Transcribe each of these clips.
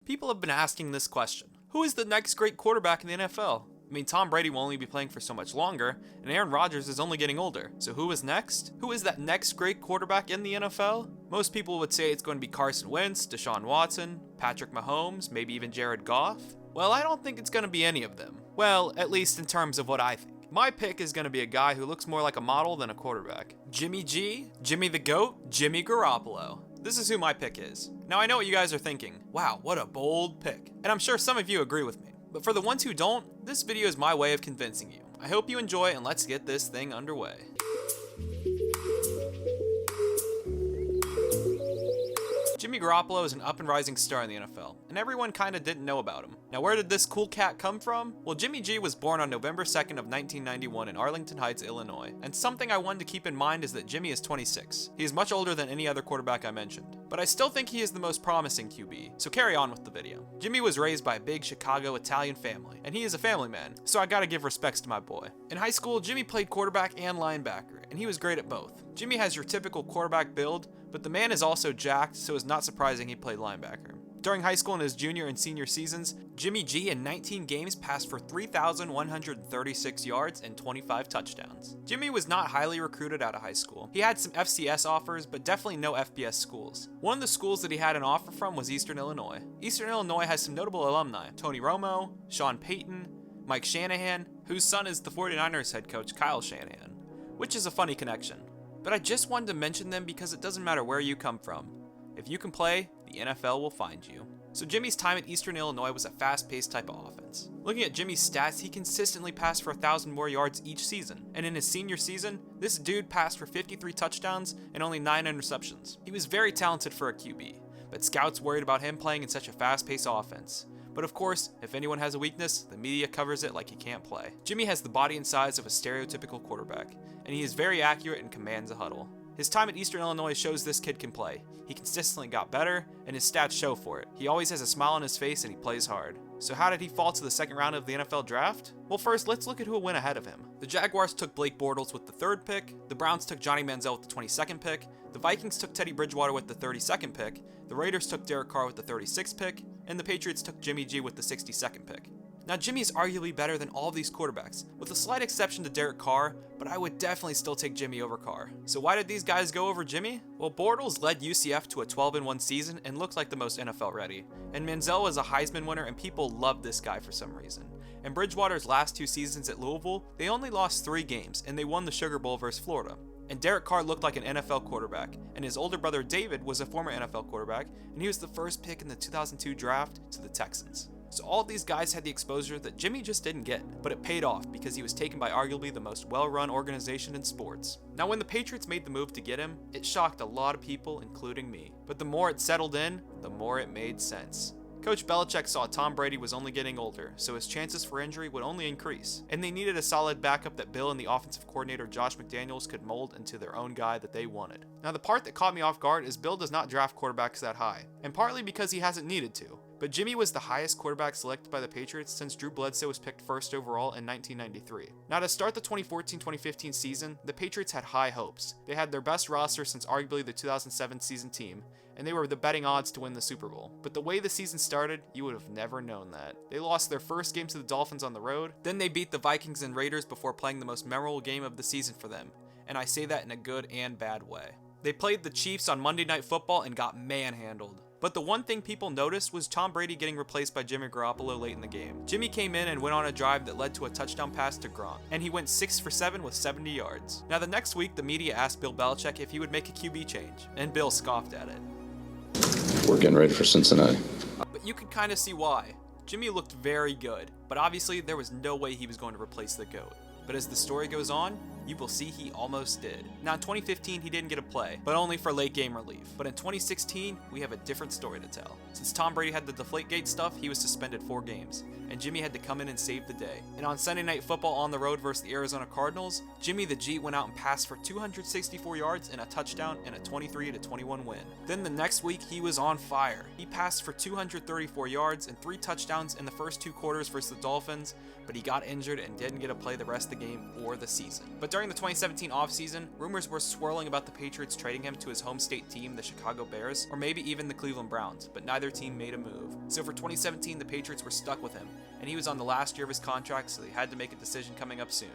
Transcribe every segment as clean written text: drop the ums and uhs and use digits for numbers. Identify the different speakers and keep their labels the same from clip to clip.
Speaker 1: People have been asking this question. Who is the next great quarterback in the NFL? I mean, Tom Brady will only be playing for so much longer, and Aaron Rodgers is only getting older. So who is next? Who is that next great quarterback in the NFL? Most people would say it's going to be Carson Wentz, Deshaun Watson, Patrick Mahomes, maybe even Jared Goff. Well, I don't think it's going to be any of them. Well, at least in terms of what I think. My pick is going to be a guy who looks more like a model than a quarterback. Jimmy G, Jimmy the GOAT, Jimmy Garoppolo. This is who my pick is. Now I know what you guys are thinking. Wow, what a bold pick. And I'm sure some of you agree with me. But for the ones who don't, this video is my way of convincing you. I hope you enjoy, and let's get this thing underway. Jimmy Garoppolo is an up and rising star in the NFL, and everyone kinda didn't know about him. Now where did this cool cat come from? Well, Jimmy G was born on November 2nd of 1991 in Arlington Heights, Illinois. And something I wanted to keep in mind is that Jimmy is 26. He is much older than any other quarterback I mentioned. But I still think he is the most promising QB, so carry on with the video. Jimmy was raised by a big Chicago Italian family, and he is a family man, so I gotta give respects to my boy. In high school, Jimmy played quarterback and linebacker, and he was great at both. Jimmy has your typical quarterback build, but the man is also jacked, so it's not surprising he played linebacker. During high school and his junior and senior seasons, Jimmy G in 19 games passed for 3,136 yards and 25 touchdowns. Jimmy was not highly recruited out of high school. He had some FCS offers, but definitely no FBS schools. One of the schools that he had an offer from was Eastern Illinois. Eastern Illinois has some notable alumni: Tony Romo, Sean Payton, Mike Shanahan, whose son is the 49ers head coach Kyle Shanahan, which is a funny connection. But I just wanted to mention them because it doesn't matter where you come from. If you can play, the NFL will find you. So Jimmy's time at Eastern Illinois was a fast-paced type of offense. Looking at Jimmy's stats, he consistently passed for 1,000 more yards each season. And in his senior season, this dude passed for 53 touchdowns and only 9 interceptions. He was very talented for a QB, but scouts worried about him playing in such a fast-paced offense. But of course, if anyone has a weakness, the media covers it like he can't play. Jimmy has the body and size of a stereotypical quarterback, and he is very accurate and commands a huddle. His time at Eastern Illinois shows this kid can play. He consistently got better, and his stats show for it. He always has a smile on his face and he plays hard. So how did he fall to the second round of the NFL draft? Well, first, let's look at who went ahead of him. The Jaguars took Blake Bortles with the 3rd pick, the Browns took Johnny Manziel with the 22nd pick, the Vikings took Teddy Bridgewater with the 32nd pick, the Raiders took Derek Carr with the 36th pick, and the Patriots took Jimmy G with the 62nd pick. Now, Jimmy is arguably better than all of these quarterbacks, with a slight exception to Derek Carr, but I would definitely still take Jimmy over Carr. So why did these guys go over Jimmy? Well, Bortles led UCF to a 12-1 season and looked like the most NFL ready. And Manziel was a Heisman winner, and people loved this guy for some reason. In Bridgewater's last 2 seasons at Louisville, they only lost 3 games, and they won the Sugar Bowl versus Florida. And Derek Carr looked like an NFL quarterback, and his older brother David was a former NFL quarterback, and he was the 1st pick in the 2002 draft to the Texans. So all of these guys had the exposure that Jimmy just didn't get, but it paid off because he was taken by arguably the most well-run organization in sports. Now when the Patriots made the move to get him, it shocked a lot of people, including me. But the more it settled in, the more it made sense. Coach Belichick saw Tom Brady was only getting older, so his chances for injury would only increase, and they needed a solid backup that Bill and the offensive coordinator Josh McDaniels could mold into their own guy that they wanted. Now the part that caught me off guard is Bill does not draft quarterbacks that high, and partly because he hasn't needed to. But Jimmy was the highest quarterback selected by the Patriots since Drew Bledsoe was picked 1st overall in 1993. Now to start the 2014-2015 season, the Patriots had high hopes. They had their best roster since arguably the 2007 season team, and they were the betting odds to win the Super Bowl. But the way the season started, you would have never known that. They lost their first game to the Dolphins on the road, then they beat the Vikings and Raiders before playing the most memorable game of the season for them, and I say that in a good and bad way. They played the Chiefs on Monday Night Football and got manhandled. But the one thing people noticed was Tom Brady getting replaced by Jimmy Garoppolo late in the game. Jimmy came in and went on a drive that led to a touchdown pass to Gronk, and he went 6 for 7 with 70 yards. Now the next week, the media asked Bill Belichick if he would make a QB change, and Bill scoffed at it.
Speaker 2: We're getting ready for Cincinnati.
Speaker 1: But you could kind of see why. Jimmy looked very good, but obviously there was no way he was going to replace the GOAT. But as the story goes on, you will see he almost did. Now in 2015, he didn't get a play, but only for late game relief. But in 2016, we have a different story to tell. Since Tom Brady had the Deflategate stuff, he was suspended 4 games, and Jimmy had to come in and save the day. And on Sunday Night Football on the road versus the Arizona Cardinals, Jimmy the G went out and passed for 264 yards and a touchdown in a 23-21 win. Then the next week, he was on fire. He passed for 234 yards and 3 touchdowns in the first 2 quarters versus the Dolphins, but he got injured and didn't get to play the rest of the game or the season. But during the 2017 offseason, rumors were swirling about the Patriots trading him to his home state team, the Chicago Bears, or maybe even the Cleveland Browns, but neither team made a move. So for 2017, the Patriots were stuck with him, and he was on the last year of his contract, so they had to make a decision coming up soon.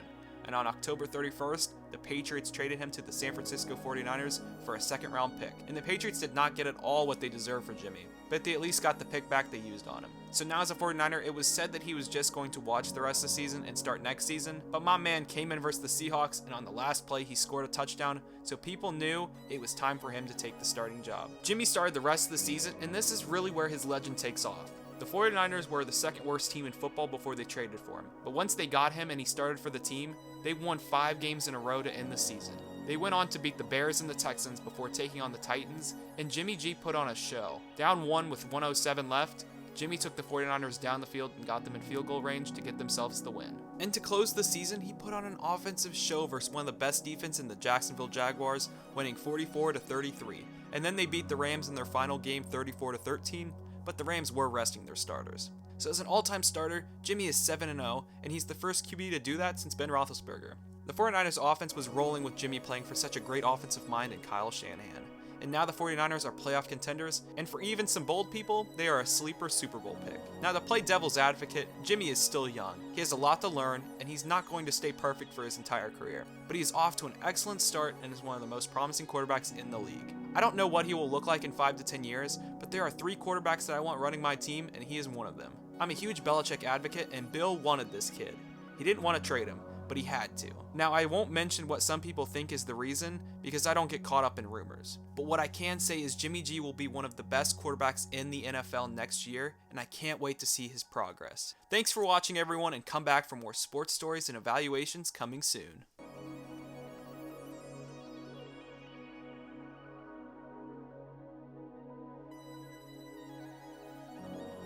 Speaker 1: And on October 31st, the Patriots traded him to the San Francisco 49ers for a second-round pick. And the Patriots did not get at all what they deserved for Jimmy, but they at least got the pick back they used on him. So now as a 49er, it was said that he was just going to watch the rest of the season and start next season, but my man came in versus the Seahawks, and on the last play, he scored a touchdown, so people knew it was time for him to take the starting job. Jimmy started the rest of the season, and this is really where his legend takes off. The 49ers were the second worst team in football before they traded for him, but once they got him and he started for the team, they won 5 games in a row to end the season. They went on to beat the Bears and the Texans before taking on the Titans, and Jimmy G put on a show. Down 1 with 1:07 left, Jimmy took the 49ers down the field and got them in field goal range to get themselves the win. And to close the season, he put on an offensive show versus one of the best defense in the Jacksonville Jaguars, winning 44-33. And then they beat the Rams in their final game 34-13, but the Rams were resting their starters. So as an all-time starter, Jimmy is 7-0, and he's the first QB to do that since Ben Roethlisberger. The 49ers offense was rolling with Jimmy playing for such a great offensive mind in Kyle Shanahan. And now the 49ers are playoff contenders, and for even some bold people, they are a sleeper Super Bowl pick. Now to play devil's advocate, Jimmy is still young. He has a lot to learn, and he's not going to stay perfect for his entire career. But he is off to an excellent start and is one of the most promising quarterbacks in the league. I don't know what he will look like in 5 to 10 years, but there are 3 quarterbacks that I want running my team, and he is one of them. I'm a huge Belichick advocate, and Bill wanted this kid. He didn't want to trade him, but he had to. Now, I won't mention what some people think is the reason, because I don't get caught up in rumors. But what I can say is Jimmy G will be one of the best quarterbacks in the NFL next year, and I can't wait to see his progress. Thanks for watching, everyone, and come back for more sports stories and evaluations coming soon.